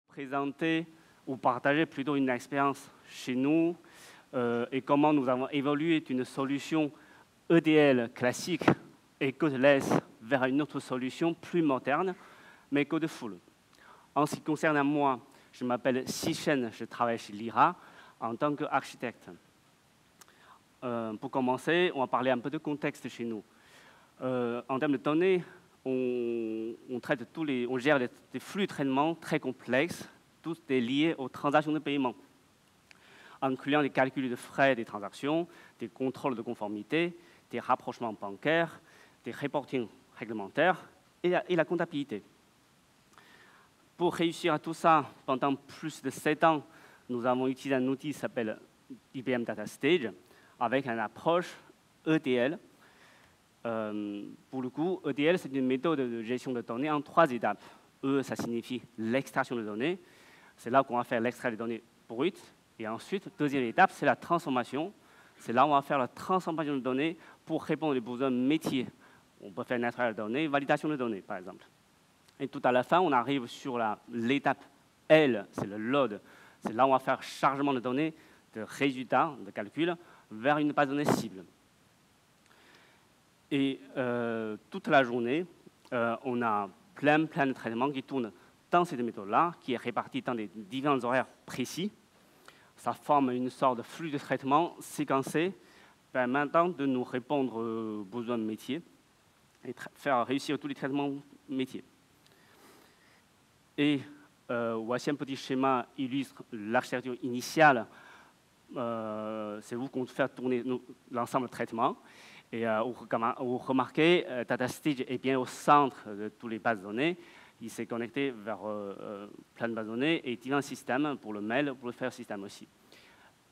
Présenter ou partager plutôt une expérience chez nous et comment nous avons évolué d'une solution EDL classique et codeless vers une autre solution plus moderne, mais codeful. En ce qui concerne moi, je m'appelle Sichen, je travaille chez Lyra en tant qu'architecte. Pour commencer, on va parler un peu de contexte chez nous. En termes de données, on gère des flux de traitement très complexes, tous liés aux transactions de paiement, incluant les calculs de frais des transactions, des contrôles de conformité, des rapprochements bancaires, des reporting réglementaires et la comptabilité. Pour réussir à tout ça, pendant plus de 7 ans, nous avons utilisé un outil qui s'appelle IBM Data Stage, avec une approche ETL. Pour le coup, ETL, c'est une méthode de gestion de données en 3 étapes. E, ça signifie l'extraction de données. C'est là qu'on va faire l'extrait des données brutes. Et ensuite, deuxième étape, c'est la transformation. C'est là où on va faire la transformation de données pour répondre aux besoins métiers. On peut faire une extraction de données, validation de données, par exemple. Et tout à la fin, on arrive sur l'étape L, c'est le load. C'est là où on va faire chargement de données, de résultats, de calcul, vers une base de données cible. Et toute la journée, on a plein de traitements qui tournent dans cette méthode-là, qui est répartie dans des différents horaires précis. Ça forme une sorte de flux de traitement séquencé permettant de nous répondre aux besoins de métier et faire réussir tous les traitements métiers. Et voici un petit schéma qui illustre l'architecture initiale. C'est vous qu'on fait tourner l'ensemble de traitements. Et vous remarquez, Data Stage est bien au centre de toutes les bases de données. Il s'est connecté vers plein de bases de données et différents systèmes pour le mail, pour le faire système aussi.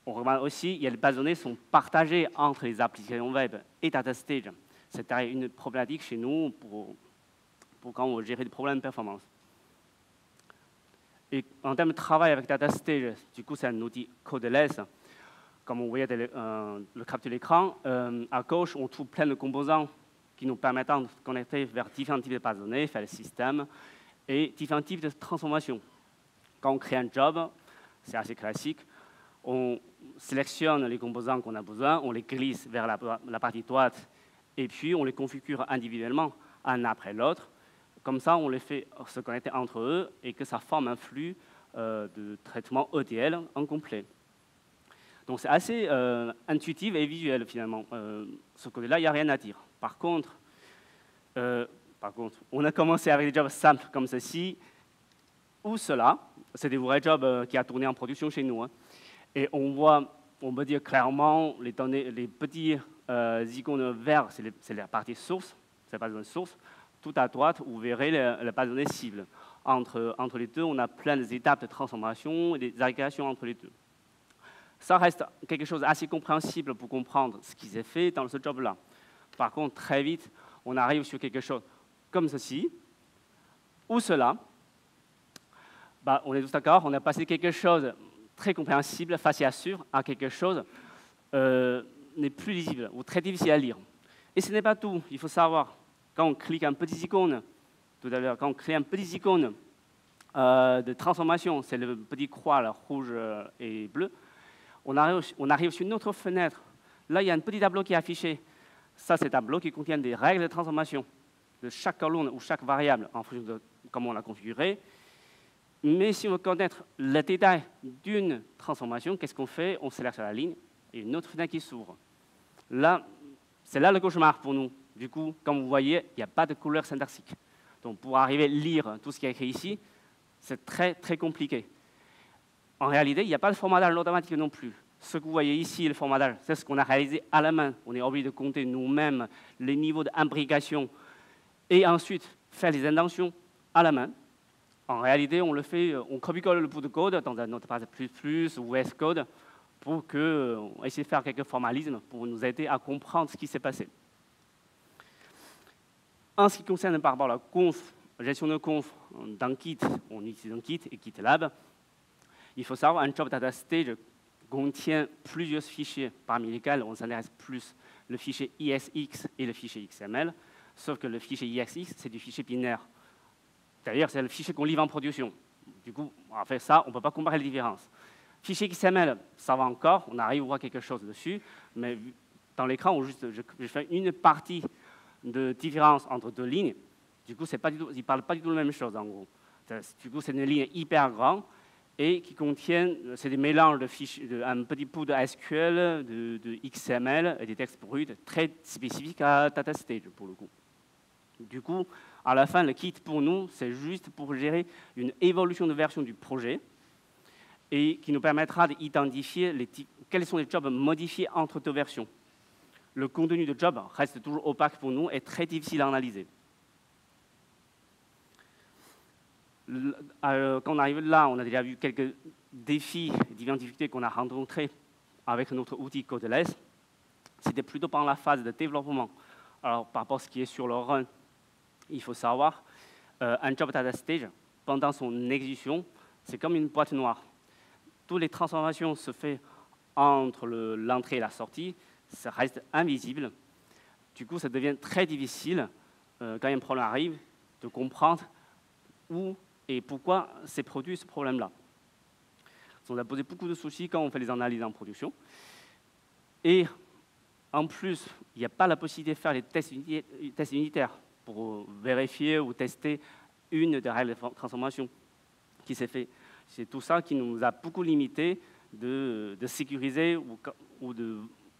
On remarque aussi que les bases de données sont partagées entre les applications web et Data Stage. C'est une problématique chez nous pour quand on gère des problèmes de performance. Et en termes de travail avec Data Stage, du coup, c'est un outil codeless. Comme vous voyez le capture de l'écran, à gauche, on trouve plein de composants qui nous permettent de connecter vers différents types de bases de données, faire le système, et différents types de transformations. Quand on crée un job, c'est assez classique, on sélectionne les composants qu'on a besoin, on les glisse vers la partie droite, et puis on les configure individuellement, un après l'autre. Comme ça, on les fait se connecter entre eux et que ça forme un flux de traitement ETL en complet. Donc c'est assez intuitif et visuel finalement. Ce côté-là, il n'y a rien à dire. Par contre, on a commencé avec des jobs simples comme ceci, ou cela. C'est des vrais jobs qui a tourné en production chez nous. Hein. Et on peut dire clairement, les petits icônes verts, c'est la partie source, c'est la base de données source. Tout à droite, vous verrez la base de données cible. Entre les deux, on a plein d'étapes de transformation et des agrégations entre les deux. Ça reste quelque chose d'assez compréhensible pour comprendre ce qui s'est fait dans ce job-là. Par contre, très vite, on arrive sur quelque chose comme ceci, ou cela. On est tous d'accord, on a passé quelque chose de très compréhensible, facile à suivre, à quelque chose n'est plus lisible ou très difficile à lire. Et ce n'est pas tout, il faut savoir, quand on clique un petit icône, tout à l'heure, quand on crée un petit icône de transformation, c'est le petit croix là, rouge et bleu, on arrive sur une autre fenêtre. Là, il y a un petit tableau qui est affiché. Ça, c'est un tableau qui contient des règles de transformation de chaque colonne ou chaque variable en fonction de comment on l'a configuré. Mais si on veut connaître le détail d'une transformation, qu'est-ce qu'on fait? On sélectionne la ligne et une autre fenêtre qui s'ouvre. Là, c'est là le cauchemar pour nous. Du coup, comme vous voyez, il n'y a pas de couleur syntaxique. Donc, pour arriver à lire tout ce qui est écrit ici, c'est très, très compliqué. En réalité, il n'y a pas de formatage automatique non plus. Ce que vous voyez ici, le formatage, c'est ce qu'on a réalisé à la main. On est obligé de compter nous-mêmes les niveaux d'imbrication et ensuite faire les intentions à la main. En réalité, on le fait, on copie-colle le bout de code dans un notepad++ ou VS Code pour essayer de faire quelques formalismes pour nous aider à comprendre ce qui s'est passé. En ce qui concerne par rapport à la gestion de conf, dans Git, on utilise un Git et GitLab. Il faut savoir un job Data Stage contient plusieurs fichiers, parmi lesquels on s'intéresse plus le fichier ISX et le fichier XML, sauf que le fichier ISX, c'est du fichier binaire. D'ailleurs, c'est le fichier qu'on livre en production. Du coup, en fait, ça, on ne peut pas comparer les différences. Fichier XML, ça va encore, on arrive à voir quelque chose dessus, mais dans l'écran, je fais une partie de différence entre deux lignes. Du coup, ils ne parlent pas du tout la même chose, en gros. Du coup, c'est une ligne hyper grande et qui contient, c'est des mélanges de fichiers, un petit bout de SQL, de XML et des textes bruts très spécifiques à DataStage, pour le coup. Du coup, à la fin, le kit pour nous, c'est juste pour gérer une évolution de version du projet et qui nous permettra d'identifier quels sont les jobs modifiés entre deux versions. Le contenu de job reste toujours opaque pour nous et très difficile à analyser. Quand on arrive là, on a déjà vu quelques défis d'identification qu'on a rencontrés avec notre outil Codeless. C'était plutôt pendant la phase de développement. Alors, par rapport à ce qui est sur le run, il faut savoir, un job DataStage, pendant son exécution, c'est comme une boîte noire. Toutes les transformations se font entre l'entrée et la sortie, ça reste invisible. Du coup, ça devient très difficile, quand un problème arrive, de comprendre où et pourquoi s'est produit ce problème-là. Ça nous a posé beaucoup de soucis quand on fait les analyses en production. Et en plus, il n'y a pas la possibilité de faire les tests unitaires pour vérifier ou tester une des règles de transformation qui s'est fait. C'est tout ça qui nous a beaucoup limité de sécuriser ou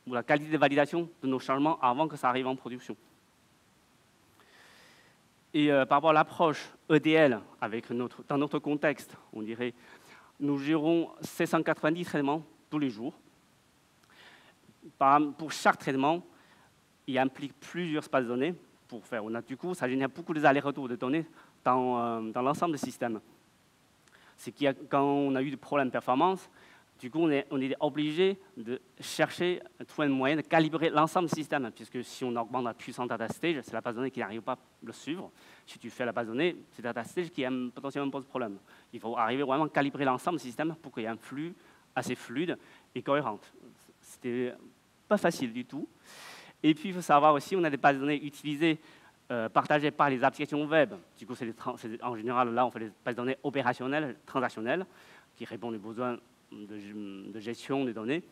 la qualité de validation de nos changements avant que ça arrive en production. Et par rapport à l'approche EDL, dans notre contexte, on dirait, nous gérons 790 traitements tous les jours. Pour chaque traitement, il implique plusieurs espaces de données pour faire. Du coup, ça génère beaucoup d'allers-retours de données dans l'ensemble des systèmes. C'est quand on a eu des problèmes de performance, du coup, on est obligé de chercher, de trouver un moyen de calibrer l'ensemble du système, puisque si on augmente la puissance DataStage, c'est la base de données qui n'arrive pas à le suivre. Si tu fais la base de données, c'est DataStage qui potentiellement pose problème. Il faut arriver vraiment à calibrer l'ensemble du système pour qu'il y ait un flux assez fluide et cohérent. C'était pas facile du tout. Et puis, il faut savoir aussi, on a des bases de données utilisées, partagées par les applications web. Du coup, en général, là, on fait des bases de données opérationnelles, transactionnelles, qui répondent aux besoins de gestion des données,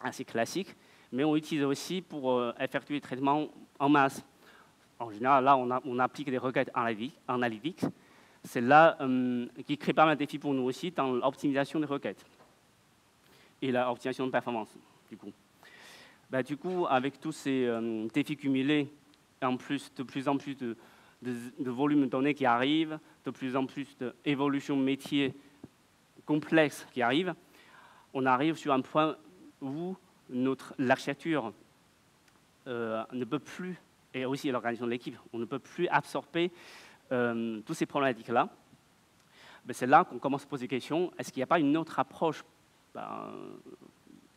assez classiques, mais on utilise aussi pour effectuer des traitements en masse. En général, là, on applique des requêtes analytics. C'est là qui crée pas mal de défis pour nous aussi dans l'optimisation des requêtes et l'optimisation de performance, du coup. Du coup, avec tous ces défis cumulés, en plus, de plus en plus de volume de données qui arrivent, de plus en plus d'évolution métier complexes qui arrivent, on arrive sur un point où l'architecture ne peut plus, et aussi l'organisation de l'équipe, on ne peut plus absorber tous ces problématiques-là. C'est là qu'on commence à se poser des questions, est-ce qu'il n'y a pas une autre approche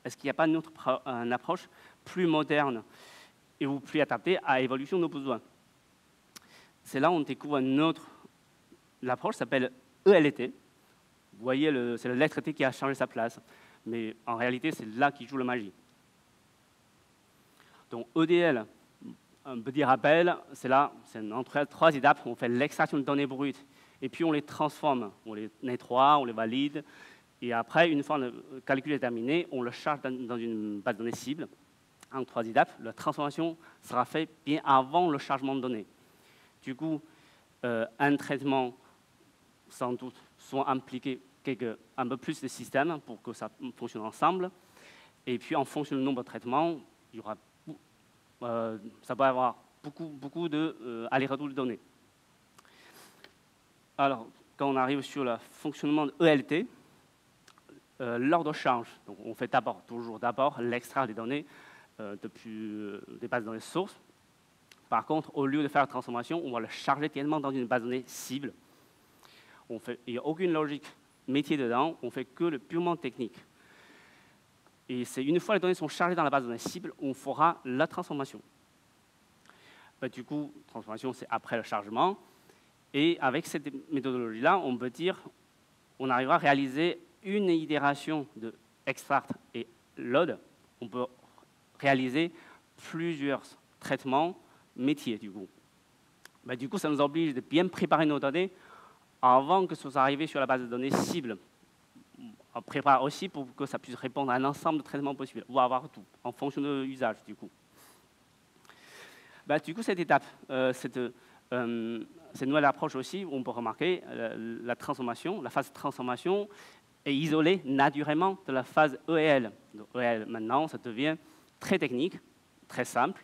est-ce qu'il n'y a pas une approche plus moderne et plus adaptée à l'évolution de nos besoins? C'est là où on découvre l'approche s'appelle ELT. Vous voyez, c'est la lettre T qui a changé sa place. Mais en réalité, c'est là qui joue la magie. Donc EDL, un petit rappel, c'est entre 3 étapes. On fait l'extraction de données brutes et puis on les transforme. On les nettoie, on les valide. Et après, une fois le calcul est terminé, on le charge dans une base de données cible. En 3 étapes, la transformation sera faite bien avant le chargement de données. Du coup, un traitement, sans doute, soit impliqué un peu plus de systèmes pour que ça fonctionne ensemble. Et puis, en fonction du nombre de traitements, il y aura, ça peut avoir beaucoup d'allers-retours de données. Alors, quand on arrive sur le fonctionnement de ELT, l'ordre change. Donc, on fait toujours d'abord l'extrait des données depuis des bases de données sources. Par contre, au lieu de faire la transformation, on va le charger directement dans une base de données cible. Il n'y a aucune logique métier dedans, on fait que le purement technique. Et c'est une fois les données sont chargées dans la base de données cible, on fera la transformation. Du coup, transformation, c'est après le chargement. Et avec cette méthodologie-là, on peut dire on arrivera à réaliser une itération de extract et load. On peut réaliser plusieurs traitements métiers, du coup. Du coup, ça nous oblige de bien préparer nos données avant que ce soit arrivé sur la base de données cible. On prépare aussi pour que ça puisse répondre à un ensemble de traitements possibles, ou avoir tout, en fonction de l'usage, du coup. Du coup, cette étape, cette nouvelle approche aussi, on peut remarquer la transformation, la phase de transformation est isolée naturellement de la phase EL. Donc, EL, maintenant, ça devient très technique, très simple.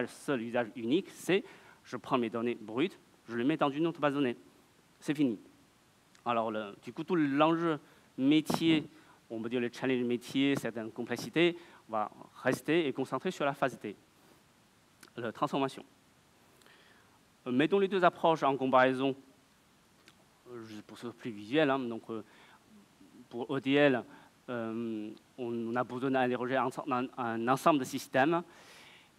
Seul usage unique, c'est je prends mes données brutes, je les mets dans une autre base de données. C'est fini. Alors, du coup, tout l'enjeu métier, on peut dire le challenge métier, certaines complexités, va rester et concentrer sur la phase T, la transformation. Mettons les deux approches en comparaison, pour ce plus visuel. Hein, donc, pour ETL, on a besoin d'interroger un ensemble de systèmes.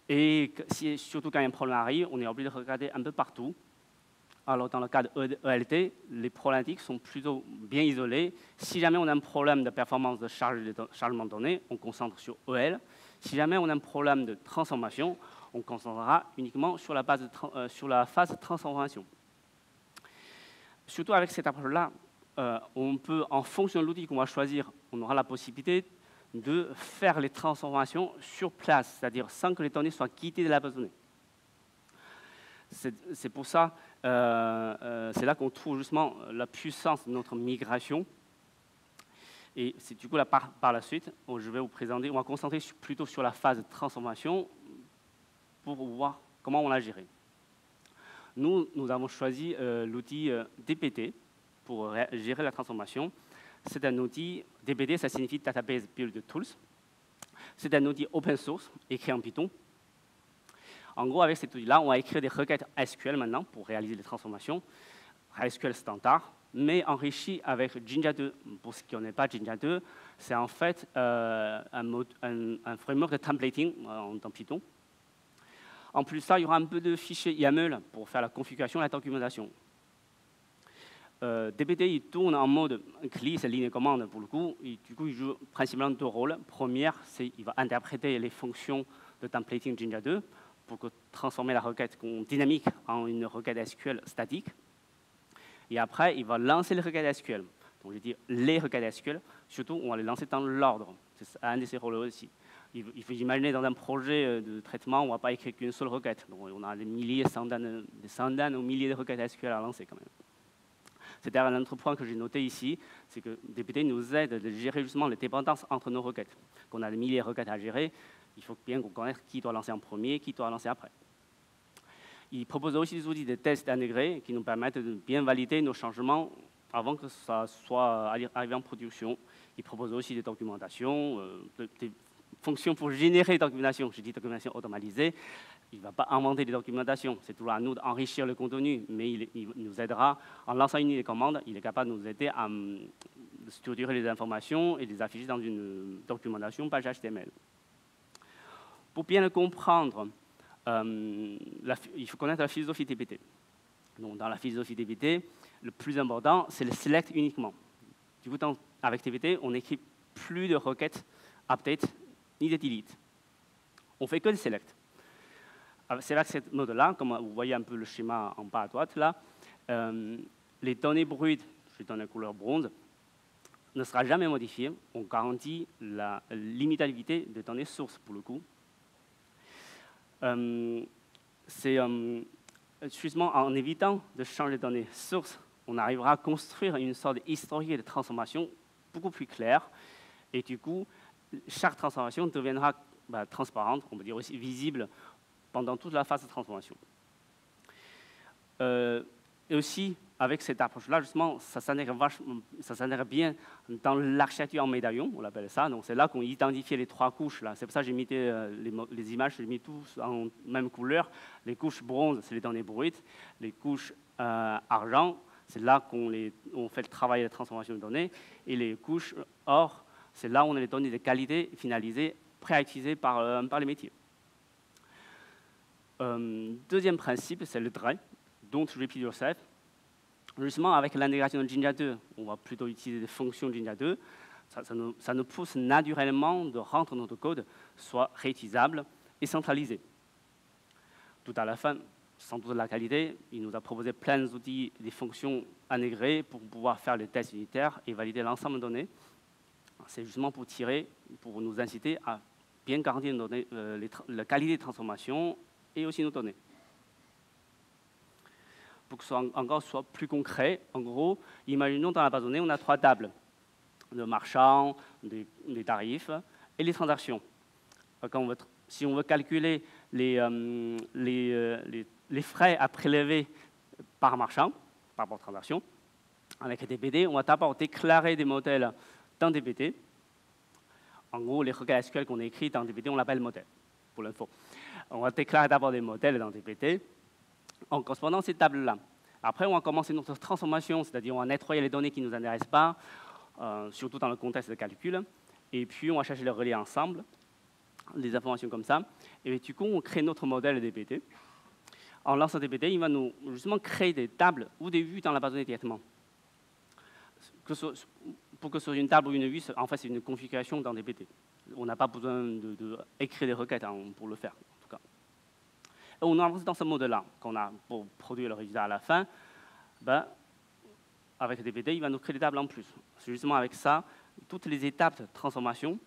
Et surtout quand un problème arrive, on est obligé de regarder un peu partout. Alors, dans le cas de ELT, les problématiques sont plutôt bien isolées. Si jamais on a un problème de performance de chargement de données, on concentre sur EL. Si jamais on a un problème de transformation, on concentrera uniquement sur la phase de transformation. Surtout avec cette approche-là, on peut, en fonction de l'outil qu'on va choisir, on aura la possibilité de faire les transformations sur place, c'est-à-dire sans que les données soient quittées de la base de données. C'est pour ça, c'est là qu'on trouve justement la puissance de notre migration. Et c'est du coup là, par la suite, je vais vous présenter, on va concentrer plutôt sur la phase de transformation pour voir comment on l'a géré. Nous avons choisi l'outil DBT pour gérer la transformation. C'est un outil, DBT, ça signifie Database Build Tools. C'est un outil open source, écrit en Python. En gros, avec cet outil-là, on va écrire des requêtes SQL maintenant pour réaliser les transformations. SQL standard, mais enrichi avec Jinja 2. Pour ceux qui ne connaissent pas Jinja 2, c'est en fait un framework de templating dans Python. En plus de ça, il y aura un peu de fichiers YAML pour faire la configuration et la documentation. DBT, il tourne en mode CLI, c'est ligne de commande pour le coup. Et du coup, il joue principalement deux rôles. Première, c'est qu'il va interpréter les fonctions de templating Jinja 2 pour transformer la requête dynamique en une requête SQL statique. Et après, il va lancer les requêtes SQL. Donc, je dis les requêtes SQL, surtout, on va les lancer dans l'ordre. C'est un de ces rôles aussi. Il faut imaginer dans un projet de traitement, on ne va pas écrire qu'une seule requête. Donc, on a des milliers, des centaines ou milliers de requêtes SQL à lancer quand même. C'est un autre point que j'ai noté ici, c'est que DBT nous aide à gérer justement les dépendances entre nos requêtes. Quand on a des milliers de requêtes à gérer, il faut bien qu'on connaisse qui doit lancer en premier, qui doit lancer après. Il propose aussi des outils de tests intégrés qui nous permettent de bien valider nos changements avant que ça soit arrivé en production. Il propose aussi des documentations, des fonctions pour générer des documentations. Je dis documentation automatisée. Il ne va pas inventer des documentations. C'est toujours à nous d'enrichir le contenu, mais il nous aidera en lançant une ligne de commande. Il est capable de nous aider à structurer les informations et les afficher dans une documentation page HTML. Pour bien le comprendre, il faut connaître la philosophie DBT. Donc, dans la philosophie DBT, le plus important, c'est le select uniquement. Du coup, avec DBT, on n'écrit plus de requêtes update ni de delete. On fait que des select. C'est avec cette mode-là, comme vous voyez un peu le schéma en bas à droite, là, les données brutes, je donne la couleur bronze, ne sera jamais modifiées. On garantit la limitabilité des données sources, pour le coup. C'est justement en évitant de changer les données sources, on arrivera à construire une sorte d'historique de transformation beaucoup plus claire. Et du coup, chaque transformation deviendra transparente, on peut dire aussi visible, pendant toute la phase de transformation. Et aussi, avec cette approche-là, justement, ça s'intègre bien dans l'architecture en médaillon, on l'appelle ça. Donc, c'est là qu'on identifie les trois couches. C'est pour ça que j'ai mis les images, j'ai mis tous en même couleur. Les couches bronze, c'est les données brutes. Les couches argent, c'est là qu'on fait le travail de transformation de données. Et les couches or, c'est là où on a les données de qualité finalisées, prêtes à utiliser par les métiers. Deuxième principe, c'est le DRY, Don't Repeat Yourself. Justement, avec l'intégration de Jinja 2, on va plutôt utiliser des fonctions de Jinja 2. Ça nous pousse naturellement de rendre notre code soit réutilisable et centralisé. Tout à la fin, sans doute de la qualité. Il nous a proposé plein d'outils, des fonctions intégrées pour pouvoir faire les tests unitaires et valider l'ensemble de données. C'est justement pour nous inciter à bien garantir nos données, la qualité de transformation et aussi nos données. Pour que ce soit encore plus concret, en gros, imaginons dans la base de données, on a 3 tables de marchands, des tarifs et les transactions. Si on veut calculer les frais à prélever par marchand, par transaction, avec DBT, on va d'abord déclarer des modèles dans DBT. En gros, les requêtes SQL qu'on écrit dans DBT, on l'appelle modèle, pour l'info. On va déclarer d'abord des modèles dans DBT en correspondant à ces tables-là. Après, on va commencer notre transformation, c'est-à-dire on va nettoyer les données qui ne nous intéressent pas, surtout dans le contexte de calcul. Et puis, on va chercher les relais ensemble, des informations comme ça. Et du coup, on crée notre modèle DBT. En lançant DBT, il va nous justement créer des tables ou des vues dans la base de données directement. Pour que ce soit une table ou une vue, en fait, c'est une configuration dans DBT. On n'a pas besoin d'écrire des requêtes pour le faire, en tout cas. Et on avance dans ce mode-là, qu'on a pour produire le résultat à la fin. Avec DBT, il va nous créer des tables en plus. Justement, avec ça, toutes les étapes de transformation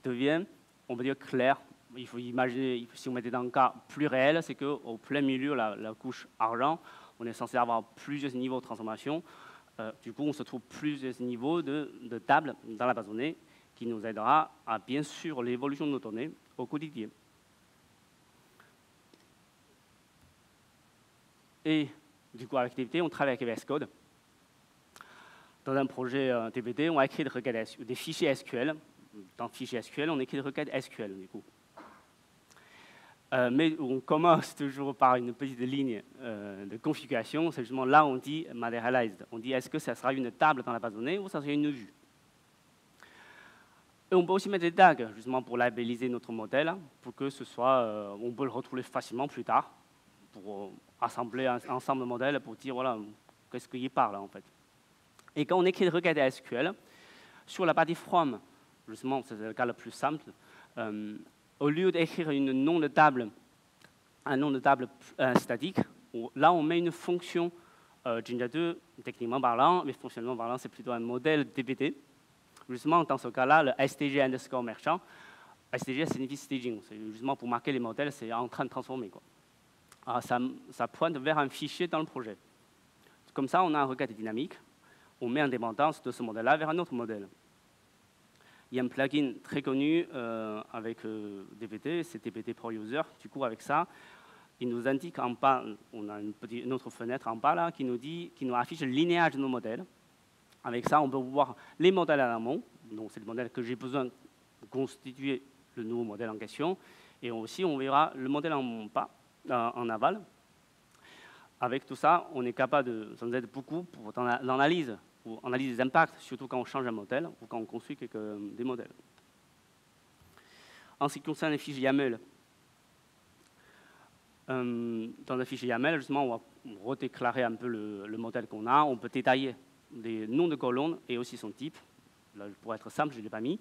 deviennent, on va dire, claires. Il faut imaginer, si on mettait dans un cas plus réel, c'est qu'au plein milieu, la couche argent, on est censé avoir plusieurs niveaux de transformation. Du coup, on se trouve plusieurs niveaux de tables dans la base de données qui nous aidera à bien sûr l'évolution de nos données au quotidien. Et du coup, avec DBT, on travaille avec VS Code. Dans un projet DBT, on a écrit des fichiers SQL. Dans le fichier SQL, on écrit des requêtes SQL, du coup. Mais on commence toujours par une petite ligne de configuration. C'est justement là où on dit materialized. On dit est-ce que ça sera une table dans la base de données ou ça sera une vue. Et on peut aussi mettre des tags justement pour labelliser notre modèle, pour que ce soit, on peut le retrouver facilement plus tard, pour assembler un ensemble de modèles pour dire voilà qu'est-ce qu'il parle en fait. Et quand on écrit des requêtes SQL, sur la partie from, justement c'est le cas le plus simple. Au lieu d'écrire un nom de table statique, là on met une fonction Jinja 2, techniquement parlant, mais fonctionnellement parlant, c'est plutôt un modèle DBT. Justement, dans ce cas-là, le STG underscore merchant, STG signifie staging, c'est justement pour marquer les modèles, c'est en train de transformer, quoi. Alors, ça pointe vers un fichier dans le projet. Comme ça, on a un requête dynamique, on met en dépendance de ce modèle-là vers un autre modèle. Il y a un plugin très connu avec DBT, c'est DBT Pro User. Du coup, avec ça, il nous indique en bas, on a une autre fenêtre en bas là, qui nous affiche le linéage de nos modèles. Avec ça, on peut voir les modèles en amont. Donc, c'est le modèle que j'ai besoin de constituer le nouveau modèle en question. Et aussi, on verra le modèle en aval. Avec tout ça, on est capable ça nous aide beaucoup pour l'analyse. Ou analyse des impacts, surtout quand on change un modèle ou quand on construit des modèles. En ce qui concerne les fichiers YAML, dans le fichier YAML, justement, on va redéclarer un peu le modèle qu'on a. On peut détailler les noms de colonnes et aussi son type. Là, pour être simple, je ne l'ai pas mis.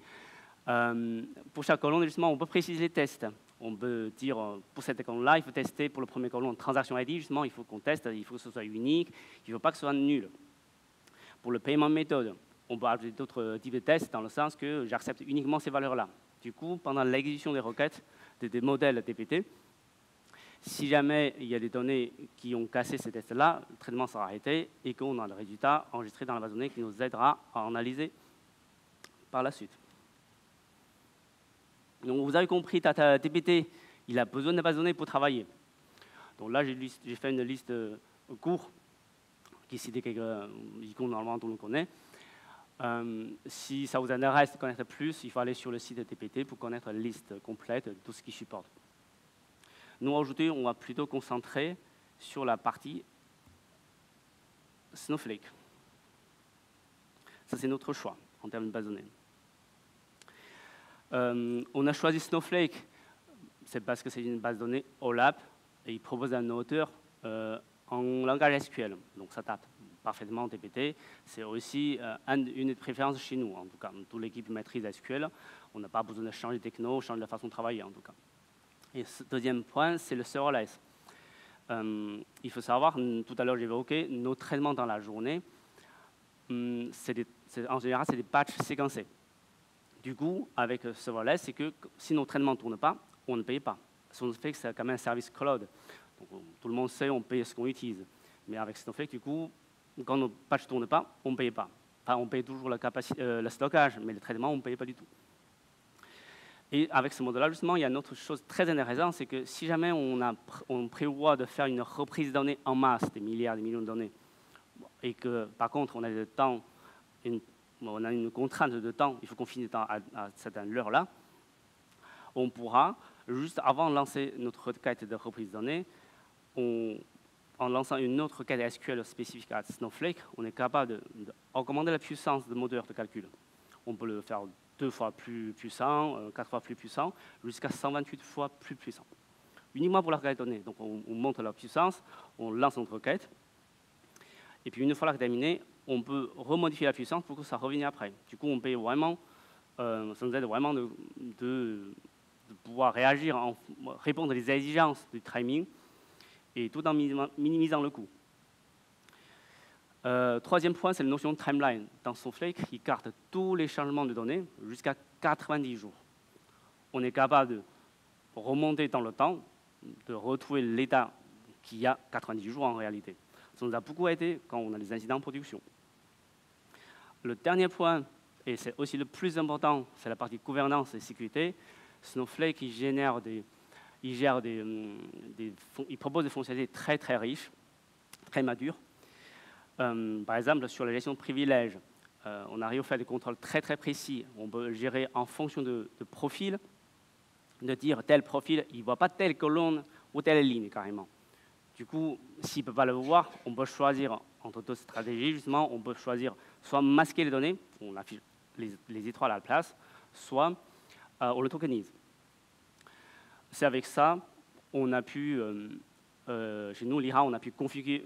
Pour chaque colonne, justement, on peut préciser les tests. On peut dire, pour cette colonne-là, il faut tester pour le premier colonne transaction ID, justement, il faut qu'on teste, il faut que ce soit unique, il ne faut pas que ce soit nul. Pour le paiement méthode, on peut ajouter d'autres types de tests dans le sens que j'accepte uniquement ces valeurs-là. Du coup, pendant l'exécution des requêtes, des modèles DBT, si jamais il y a des données qui ont cassé ces tests-là, le traitement sera arrêté et qu'on a le résultat enregistré dans la base de données qui nous aidera à analyser par la suite. Donc, vous avez compris, DBT, il a besoin de base de données pour travailler. Donc là, j'ai fait une liste courte qui cite quelques icônes normalement tout le monde connaît. Si ça vous intéresse de connaître plus, il faut aller sur le site de DBT pour connaître la liste complète de tout ce qu'il supporte. Nous, aujourd'hui, on va plutôt concentrer sur la partie Snowflake. Ça, c'est notre choix en termes de base de données. On a choisi Snowflake, c'est parce que c'est une base de données OLAP et il propose un auteur en langage SQL. Donc ça tape parfaitement DBT. C'est aussi une des préférences chez nous, en tout cas. Toute l'équipe maîtrise SQL. On n'a pas besoin de changer de techno, changer de façon de travailler, en tout cas. Et ce deuxième point, c'est le serverless. Il faut savoir, tout à l'heure j'ai évoqué, nos traitements dans la journée, en général, c'est des batchs séquencés. Du coup, avec serverless, c'est que si nos traitements ne tournent pas, on ne paye pas. Snowflake, c'est quand même un service cloud. Donc, tout le monde sait, on paye ce qu'on utilise. Mais avec Snowflake, du coup, quand nos batchs ne tournent pas, on ne paye pas. Enfin, on paye toujours le stockage, mais le traitement, on ne paye pas du tout. Et avec ce modèle-là, justement, il y a une autre chose très intéressante, c'est que si jamais on prévoit de faire une reprise de données en masse, des milliards, des millions de données, et que, par contre, on a le temps, on a une contrainte de temps, il faut qu'on finisse à cette heure-là, on pourra, juste avant de lancer notre requête de reprise de données, en lançant une autre requête SQL spécifique à Snowflake, on est capable d'augmenter la puissance du moteur de calcul. On peut le faire 2 fois plus puissant, 4 fois plus puissant, jusqu'à 128 fois plus puissant. Uniquement pour la requête de données. Donc on monte la puissance, on lance notre requête, et puis une fois la requête terminée, on peut remodifier la puissance pour que ça revienne après. Du coup, on peut vraiment, ça nous aide vraiment de pouvoir réagir, répondre aux exigences du timing, et tout en minimisant le coût. Troisième point, c'est la notion de timeline. Dans Snowflake, il carte tous les changements de données jusqu'à 90 jours. On est capable de remonter dans le temps, de retrouver l'état qu'il y a 90 jours en réalité. Ça nous a beaucoup aidé quand on a des incidents en production. Le dernier point, et c'est aussi le plus important, c'est la partie gouvernance et sécurité. Snowflake, il propose des fonctionnalités très très riches, très matures. Par exemple, sur la gestion de privilèges, on arrive à faire des contrôles très très précis. On peut gérer en fonction de profil, de dire tel profil, il ne voit pas telle colonne ou telle ligne carrément. Du coup, s'il ne peut pas le voir, on peut choisir entre deux stratégies, justement, on peut choisir soit masquer les données, on affiche les étoiles à la place, soit on le tokenise. C'est avec ça, on a pu, chez nous, l'IRA, on a pu confier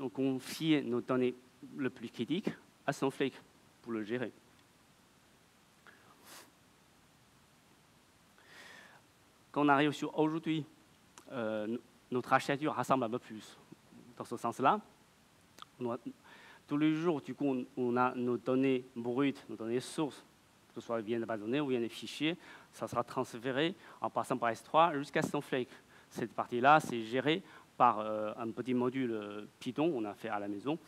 nos données les plus critiques à Snowflake pour le gérer. Quand on arrive sur aujourd'hui, notre architecture rassemble un peu plus dans ce sens-là. Tous les jours, du coup, on a nos données brutes, nos données sources, que ce soit via des bases de données ou via des fichiers, ça sera transféré en passant par S3 jusqu'à Snowflake. Cette partie-là, c'est géré par un petit module Python, on a fait à la maison.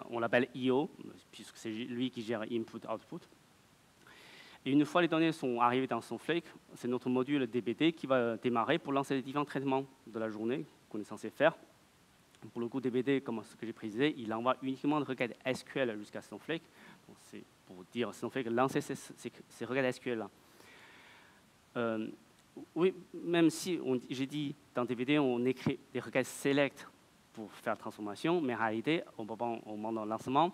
On l'appelle IO, puisque c'est lui qui gère input-output. Et une fois les données sont arrivées dans Snowflake, c'est notre module DBT qui va démarrer pour lancer les différents traitements de la journée qu'on est censé faire. Pour le coup, DBT, comme ce que j'ai précisé, il envoie uniquement des requêtes SQL jusqu'à Snowflake. C'est pour dire Snowflake lancer ces requêtes SQL-là. Oui, même si j'ai dit dans DBT, on écrit des requêtes select pour faire la transformation, mais en réalité, au moment du lancement,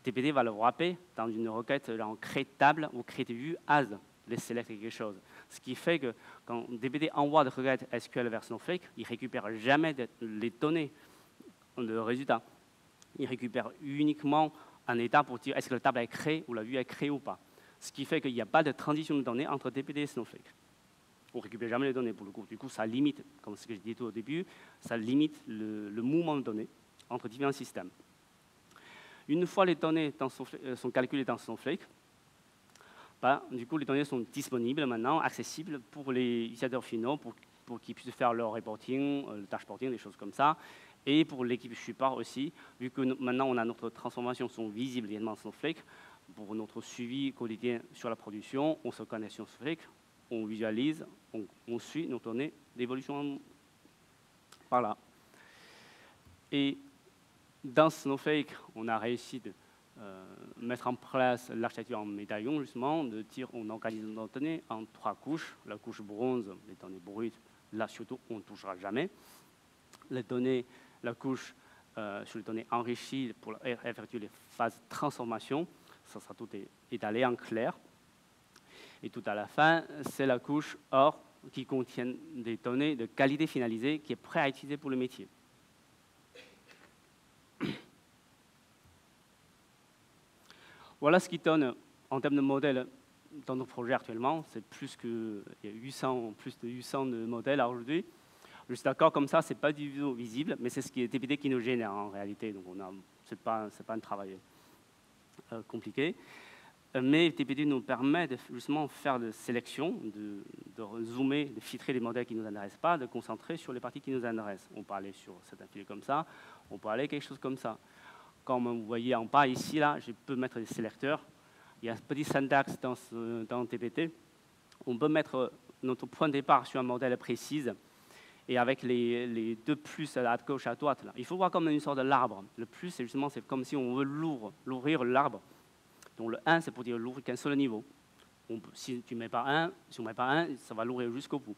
DBT va le wrapper dans une requête en create table ou create view as les select quelque chose. Ce qui fait que quand DBT envoie des requêtes SQL vers Snowflake, il ne récupère jamais les données de résultat. Il récupère uniquement un état pour dire est-ce que la table est créée ou la vue est créée ou pas. Ce qui fait qu'il n'y a pas de transition de données entre DBT et Snowflake. On ne récupère jamais les données pour le coup. Du coup, ça limite, comme ce que je disais tout au début, ça limite le mouvement de données entre différents systèmes. Une fois les données sont calculées dans Snowflake, du coup, les données sont disponibles maintenant, accessibles pour les utilisateurs finaux, pour qu'ils puissent faire leur reporting, le dashboarding, des choses comme ça, et pour l'équipe support aussi, vu que maintenant on a notre transformation sont visibles également dans Snowflake, pour notre suivi quotidien sur la production, on se connecte sur Snowflake, on visualise, on suit nos données d'évolution par là. Et dans Snowflake, on a réussi de mettre en place l'architecture en médaillon, justement, de dire on organise nos données en 3 couches. La couche bronze, les données brutes, là surtout, on ne touchera jamais. Les données, la couche sur les données enrichies pour effectuer les phases de transformation, ça sera tout étalé en clair. Et tout à la fin, c'est la couche OR qui contient des données de qualité finalisée qui est prêt à utiliser pour le métier. Voilà ce qui donne en termes de modèles dans nos projets actuellement. C'est plus de 800 de modèles aujourd'hui. Je suis d'accord, comme ça, ce n'est pas du tout visible, mais c'est ce qui est TPT qui nous génère en réalité. Donc, ce n'est pas un travail compliqué. Mais TPT nous permet de justement faire de sélection, de zoomer, de filtrer les modèles qui ne nous intéressent pas, de concentrer sur les parties qui nous intéressent. On peut aller sur certains filets comme ça, on peut aller quelque chose comme ça. Comme vous voyez en bas ici, là, je peux mettre des sélecteurs. Il y a un petit syntaxe dans TPT. On peut mettre notre point de départ sur un modèle précis et avec les deux plus à gauche et à droite. Là. Il faut voir comme une sorte de l'arbre. Le plus, c'est comme si on veut l'ouvrir l'arbre. Donc le 1, c'est pour dire l'ouvrir qu'un seul niveau. Si tu ne mets pas 1, ça va l'ouvrir jusqu'au bout.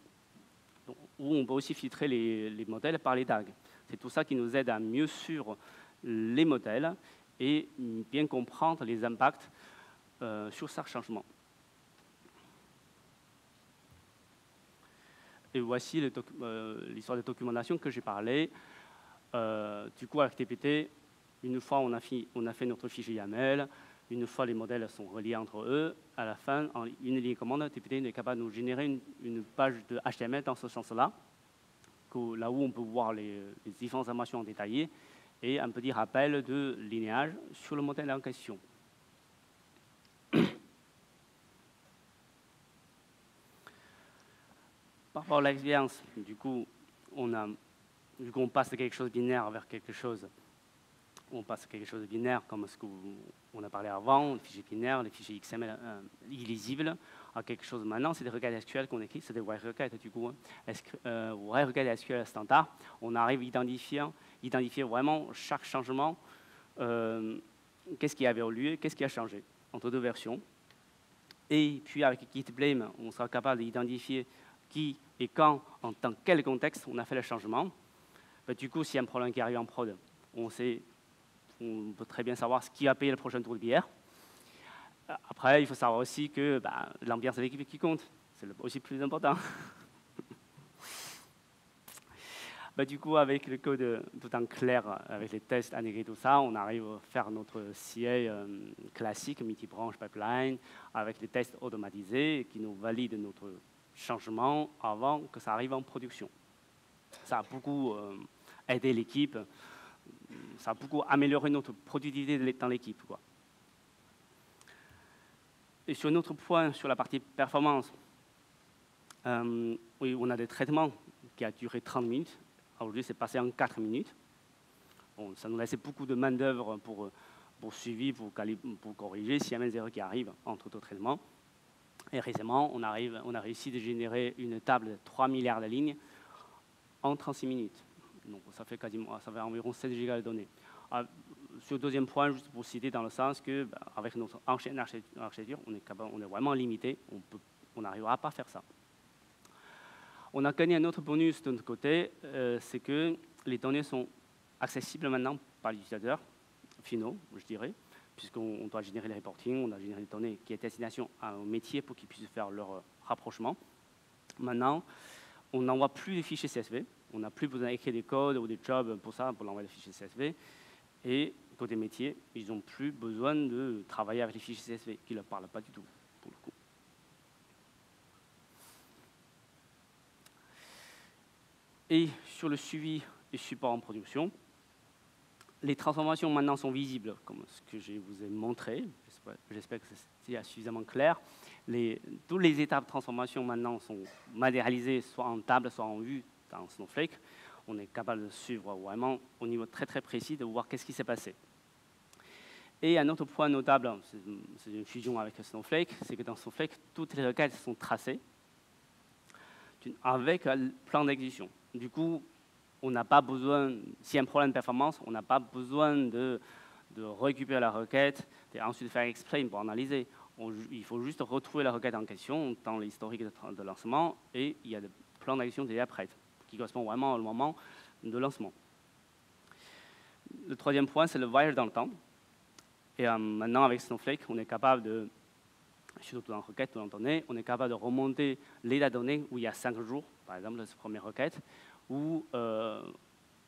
Donc, ou on peut aussi filtrer les modèles par les tags. C'est tout ça qui nous aide à mieux suivre les modèles et bien comprendre les impacts sur chaque changement. Et voici l'histoire de documentation que j'ai parlé. Du coup, avec TPT, une fois on a fait notre fichier YAML, une fois les modèles sont reliés entre eux, à la fin, en une ligne commande, TPT est capable de nous générer une page de HTML dans ce sens-là, là où on peut voir les différentes informations détaillées et un petit rappel de linéage sur le modèle en question. Par rapport à l'expérience, du coup, on passe de quelque chose de binaire vers quelque chose. On passe à quelque chose de binaire comme ce qu'on a parlé avant, les fichiers binaires, les fichiers XML illisibles, à quelque chose maintenant, c'est des requêtes SQL qu'on écrit, c'est des wire requêtes du coup. Wire requêtes SQL standard, on arrive à identifier vraiment chaque changement, qu'est-ce qui a évolué, qu'est-ce qui a changé entre deux versions. Et puis avec GitBlame, on sera capable d'identifier qui et quand, dans quel contexte on a fait le changement. Du coup, s'il y a un problème qui arrive en prod, on peut très bien savoir ce qui a payé le prochain tour de bière. Après, il faut savoir aussi que l'ambiance de l'équipe qui compte, c'est aussi plus important. Du coup, avec le code tout en clair, avec les tests intégrés, tout ça, on arrive à faire notre CA classique, multi-branch pipeline, avec les tests automatisés qui nous valident notre changement avant que ça arrive en production. Ça a beaucoup aidé l'équipe, ça a beaucoup amélioré notre productivité dans l'équipe. Et sur un autre point, sur la partie performance, oui, on a des traitements qui ont duré 30 minutes. Aujourd'hui, c'est passé en 4 minutes. Bon, ça nous laissait beaucoup de main-d'œuvre pour suivre, pour corriger s'il y a un erreur qui arrive entre deux traitements. Et récemment, on a réussi à générer une table de 3 milliards de lignes en 36 minutes. Donc, ça fait environ 7 gigas de données. Sur le deuxième point, juste pour citer dans le sens que, avec notre ancienne architecture, on est vraiment limité, on n'arrivera pas à faire ça. On a gagné un autre bonus de notre côté, c'est que les données sont accessibles maintenant par les utilisateurs finaux, je dirais, puisqu'on doit générer les reporting, on doit générer les données qui est destination au métier pour qu'ils puissent faire leur rapprochement. Maintenant, on n'envoie plus les fichiers CSV, on n'a plus besoin d'écrire des codes ou des jobs pour ça, pour l'envoyer les fichiers CSV. Et côté métier, ils n'ont plus besoin de travailler avec les fichiers CSV, qui ne leur parlent pas du tout, pour le coup. Et sur le suivi et support en production, les transformations maintenant sont visibles, comme ce que je vous ai montré. J'espère que c'est suffisamment clair. Toutes les étapes de transformation maintenant sont matérialisées, soit en table, soit en vue dans Snowflake. On est capable de suivre vraiment au niveau très très précis, de voir qu'est-ce qui s'est passé. Et un autre point notable, c'est une fusion avec Snowflake, c'est que dans Snowflake, toutes les requêtes sont tracées avec un plan d'exécution. Du coup, on n'a pas besoin, s'il y a un problème de performance, on n'a pas besoin de récupérer la requête et ensuite faire explain pour analyser. Il faut juste retrouver la requête en question dans l'historique de lancement et il y a le plan d'exécution déjà prêt, qui correspond vraiment au moment de lancement. Le troisième point, c'est le voyage dans le temps. Et maintenant, avec Snowflake, on est capable de, surtout dans requête, on est capable de remonter les données où il y a 5 jours, par exemple, cette première requête, ou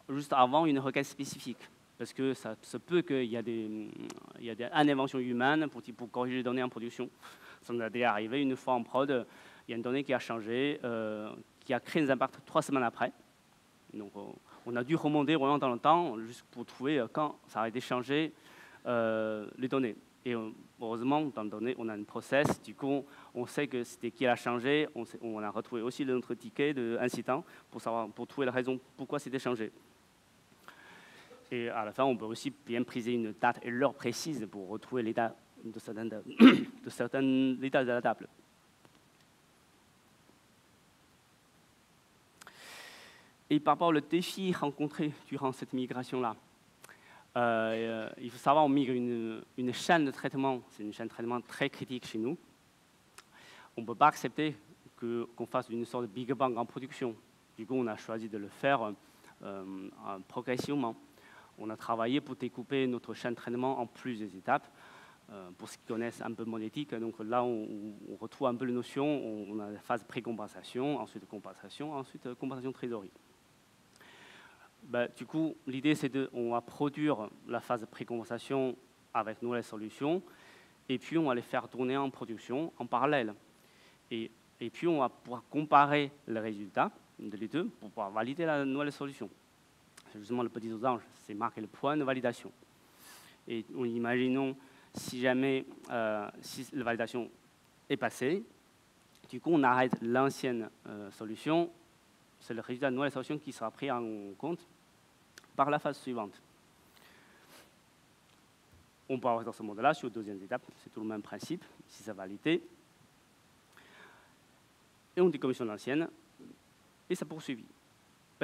juste avant une requête spécifique. Parce que ça se peut qu'il y a une intervention humaine pour corriger les données en production. Ça nous a déjà arrivé une fois en prod, il y a une donnée qui a changé, qui a créé des impacts 3 semaines après. Donc, on a dû remonter vraiment dans le temps juste pour trouver quand ça a été changé les données. Et heureusement, dans les données, on a un process. Du coup, on sait que c'était qui a changé. On a retrouvé aussi notre ticket d'incident pour trouver la raison pourquoi c'était changé. Et à la fin, on peut aussi bien préciser une date et l'heure précise pour retrouver l'état de certains états de la table. Et par rapport aux défis rencontrés durant cette migration-là, il faut savoir qu'on migre une chaîne de traitement. C'est une chaîne de traitement très critique chez nous. On ne peut pas accepter qu'on fasse une sorte de Big Bang en production. Du coup, on a choisi de le faire progressivement. On a travaillé pour découper notre chaîne de traitement en plusieurs étapes. Pour ceux qui connaissent un peu monétique, donc là, on retrouve un peu les notions. On a la phase pré-compensation, ensuite compensation, ensuite compensation trésorerie. Du coup, l'idée, c'est qu'on va produire la phase de pré-compensation avec nouvelles solutions, et puis on va les faire tourner en production en parallèle. Et puis, on va pouvoir comparer les résultats de les deux pour pouvoir valider la nouvelle solution. C'est justement le petit losange, c'est marquer le point de validation. Et imaginons, si jamais si la validation est passée, du coup, on arrête l'ancienne solution. C'est le résultat de la nouvelle solution qui sera pris en compte par la phase suivante. On peut avoir dans ce mode-là, sur la deuxième étape, c'est tout le même principe, si ça validé. Et on décommissionne l'ancienne, et ça poursuit.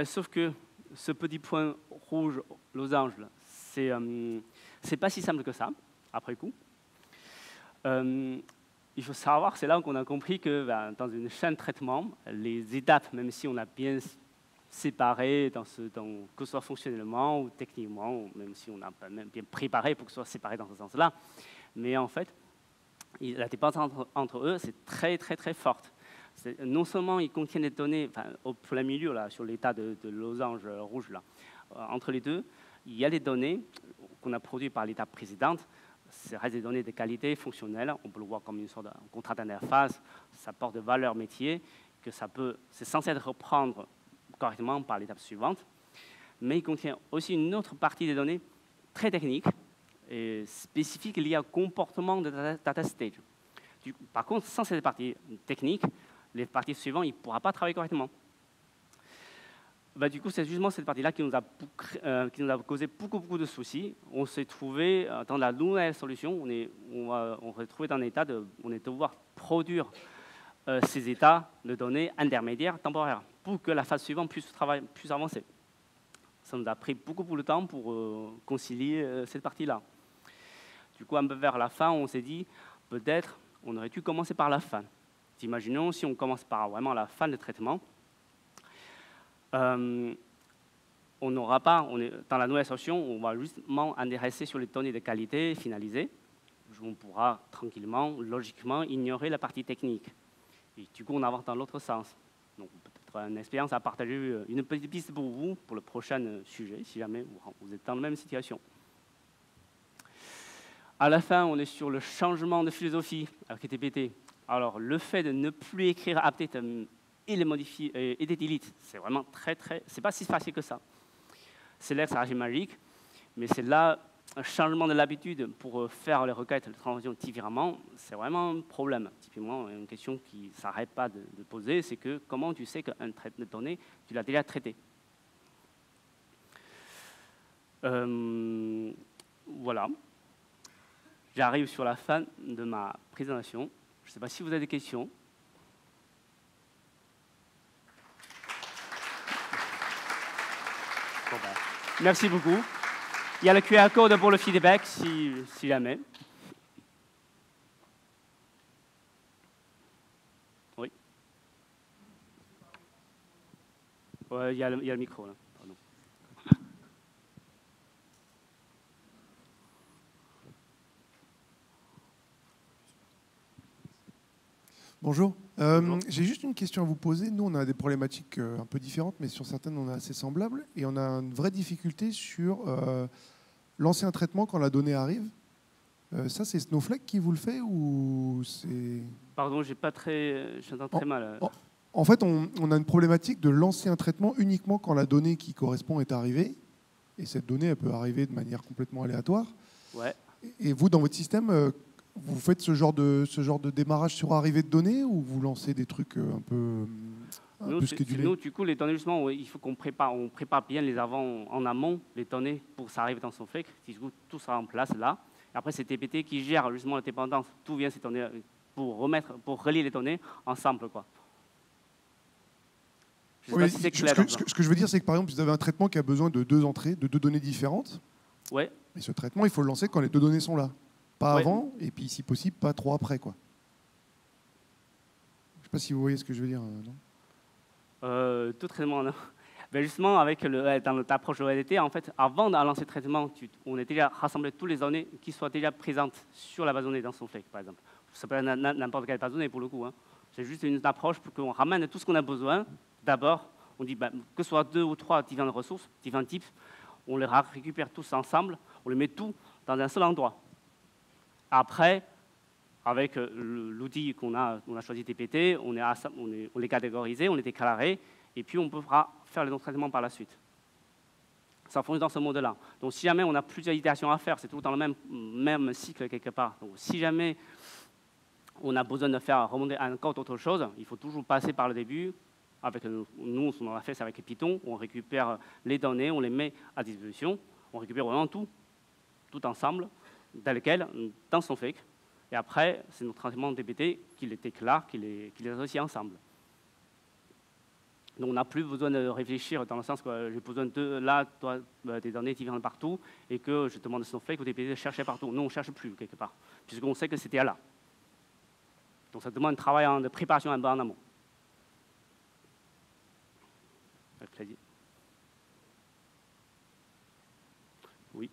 Sauf que ce petit point rouge losange, c'est pas si simple que ça, après coup. Il faut savoir, c'est là qu'on a compris que dans une chaîne de traitement, les étapes, même si on a bien séparé, que ce soit fonctionnellement ou techniquement, ou même si on a même bien préparé pour que ce soit séparé dans ce sens-là, mais en fait, la dépendance entre eux, c'est très, très, très forte. Non seulement ils contiennent des données, au plein milieu, là, sur l'état de losange rouge, là, entre les deux, il y a des données qu'on a produites par l'étape précédente. Ce reste des données de qualité fonctionnelle. On peut le voir comme une sorte de contrat d'interface. Ça porte de valeur métier, que c'est censé être reprendre correctement par l'étape suivante. Mais il contient aussi une autre partie des données très techniques et spécifiques liées au comportement de data stage. Par contre, sans cette partie technique, les parties suivantes, il ne pourra pas travailler correctement. Du coup, c'est justement cette partie-là qui nous a causé beaucoup de soucis. On s'est trouvé dans la nouvelle solution, on s'est trouvé dans un état on est devoir produire ces états de données intermédiaires temporaires pour que la phase suivante puisse avancer. Ça nous a pris beaucoup de temps pour concilier cette partie-là. Du coup, un peu vers la fin, on s'est dit, peut-être, on aurait dû commencer par la fin. Imaginons si on commence par vraiment la fin de traitement, on n'aura pas, dans la nouvelle solution, on va justement intéresser sur les données de qualité finalisées. On pourra tranquillement, logiquement, ignorer la partie technique. Et du coup, on avance dans l'autre sens. Donc, peut-être une expérience à partager, une petite piste pour vous, pour le prochain sujet, si jamais vous êtes dans la même situation. À la fin, on est sur le changement de philosophie avec TPT. Alors, le fait de ne plus écrire update et les modifier et des delete, c'est vraiment c'est pas si facile que ça. C'est là que ça reste magique, mais c'est là un changement de l'habitude pour faire les requêtes de transaction différemment, c'est vraiment un problème. Typiquement, une question qui ne s'arrête pas de poser, c'est que comment tu sais qu'un traitement de données, tu l'as déjà traité. Voilà. J'arrive sur la fin de ma présentation. Je ne sais pas si vous avez des questions. Merci beaucoup. Il y a le QR code pour le feedback, si jamais. Oui. Ouais, il y a le micro, là. Pardon. Bonjour. Bonjour. J'ai juste une question à vous poser. Nous, on a des problématiques un peu différentes, mais sur certaines, on est assez semblables. Et on a une vraie difficulté sur lancer un traitement quand la donnée arrive. Ça, c'est Snowflake qui vous le fait ou c'est... Pardon, j'entends très mal. En fait, on a une problématique de lancer un traitement uniquement quand la donnée qui correspond est arrivée. Et cette donnée, elle peut arriver de manière complètement aléatoire. Ouais. Et vous, dans votre système, vous faites ce genre de démarrage sur arrivée de données ou vous lancez des trucs un peu schedulés? Nous, du coup, les données, justement, il faut qu'on prépare bien les avant en amont, les données, pour que ça arrive dans Snowflake. Du coup, tout sera en place là. Et après, c'est TPT qui gère justement la dépendance. Tout vient ces données pour relier les données ensemble, quoi. Oui, ce que je veux dire, c'est que par exemple, vous avez un traitement qui a besoin de 2 entrées, de 2 données différentes. Ouais. Et ce traitement, il faut le lancer quand les 2 données sont là. Pas avant, et puis si possible, pas trop après, quoi. Je ne sais pas si vous voyez ce que je veux dire, non? Tout traitement, non. Ben justement, dans notre approche de OLT, en fait, avant de lancer le traitement, on a déjà rassemblé toutes les données qui soient déjà présentes sur la base de données dans Snowflake, par exemple. Ça peut être n'importe quelle base de données, pour le coup. Hein. C'est juste une approche pour qu'on ramène tout ce qu'on a besoin. D'abord, on dit que ce soit 2 ou 3 différentes ressources, différents types, on les récupère tous ensemble, on les met tout dans un seul endroit. Après, avec l'outil qu'on a choisi TPT, on les catégorisé, on les déclaré, et puis on pourra faire les autres traitements par la suite. Ça fonctionne dans ce mode-là. Donc si jamais on a plusieurs itérations à faire, c'est tout dans le même cycle quelque part. Donc si jamais on a besoin de faire remonter encore d'autres choses, il faut toujours passer par le début. Avec nous, ce qu'on a fait, c'est avec Python. On récupère les données, on les met à disposition. On récupère vraiment tout ensemble, tel quel, dans Snowflake. Et après, c'est notre traitement de TPT qui les déclare, qui les associe ensemble. Donc on n'a plus besoin de réfléchir dans le sens que j'ai besoin des données différentes partout et que je demande à Snowflake ou TPT de chercher partout. Nous, on ne cherche plus quelque part, puisqu'on sait que c'était là. Donc ça demande un travail de préparation un peu en amont. Avec plaisir. Oui.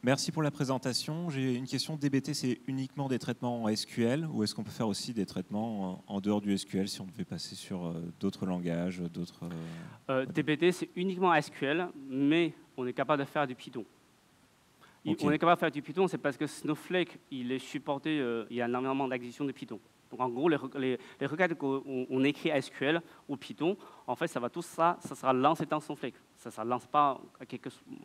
Merci pour la présentation. J'ai une question. DBT, c'est uniquement des traitements en SQL ou est-ce qu'on peut faire aussi des traitements en dehors du SQL si on devait passer sur d'autres langages, d'autres... DBT, c'est uniquement SQL, mais on est capable de faire du Python. Okay. On est capable de faire du Python, c'est parce que Snowflake, il est supporté, il y a un environnement d'exécution de Python. Donc en gros, les requêtes qu'on écrit à SQL ou Python, en fait, tout ça sera lancé dans Snowflake. Ça ne lance pas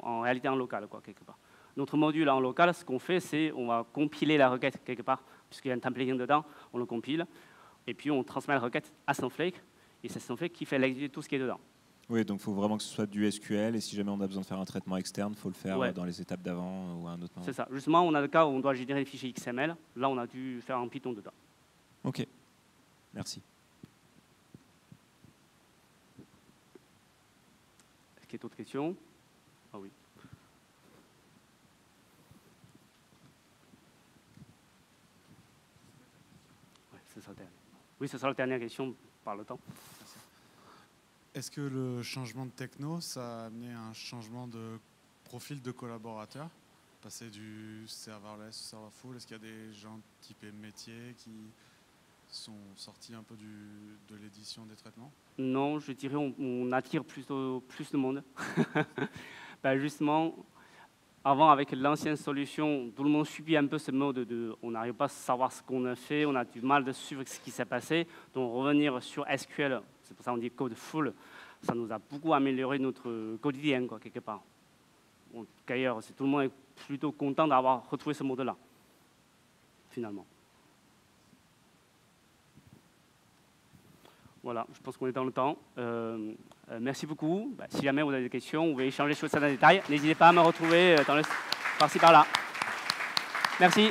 en réalité en local, quoi, quelque part. Notre module en local, ce qu'on fait, c'est on va compiler la requête quelque part, puisqu'il y a un templating dedans, on le compile, et puis on transmet la requête à Snowflake, et c'est Snowflake qui fait l'exécuter tout ce qui est dedans. Oui, donc il faut vraiment que ce soit du SQL, et si jamais on a besoin de faire un traitement externe, il faut le faire dans les étapes d'avant ou à un autre moment. C'est ça. Justement, on a le cas où on doit générer des fichiers XML. Là, on a dû faire un Python dedans. OK. Merci. Est-ce qu'il y a d'autres questions? Ah oui. C'est ça, oui, c'est ça la dernière question par le temps. Est-ce que le changement de techno, ça a amené un changement de profil de collaborateur? Passer du serverless au serverfull, est-ce qu'il y a des gens typés métiers qui sont sortis un peu de l'édition des traitements? Non, je dirais on attire plus de monde. Ben justement, avant, avec l'ancienne solution, tout le monde subit un peu ce mode on n'arrive pas à savoir ce qu'on a fait, on a du mal de suivre ce qui s'est passé. Donc revenir sur SQL, c'est pour ça qu'on dit code full, ça nous a beaucoup amélioré notre quotidien, quoi, quelque part. D'ailleurs, tout le monde est plutôt content d'avoir retrouvé ce mode-là, finalement. Voilà, je pense qu'on est dans le temps. Merci beaucoup. Si jamais vous avez des questions, vous pouvez échanger sur ça dans les détails. N'hésitez pas à me retrouver par-ci, par-là. Merci.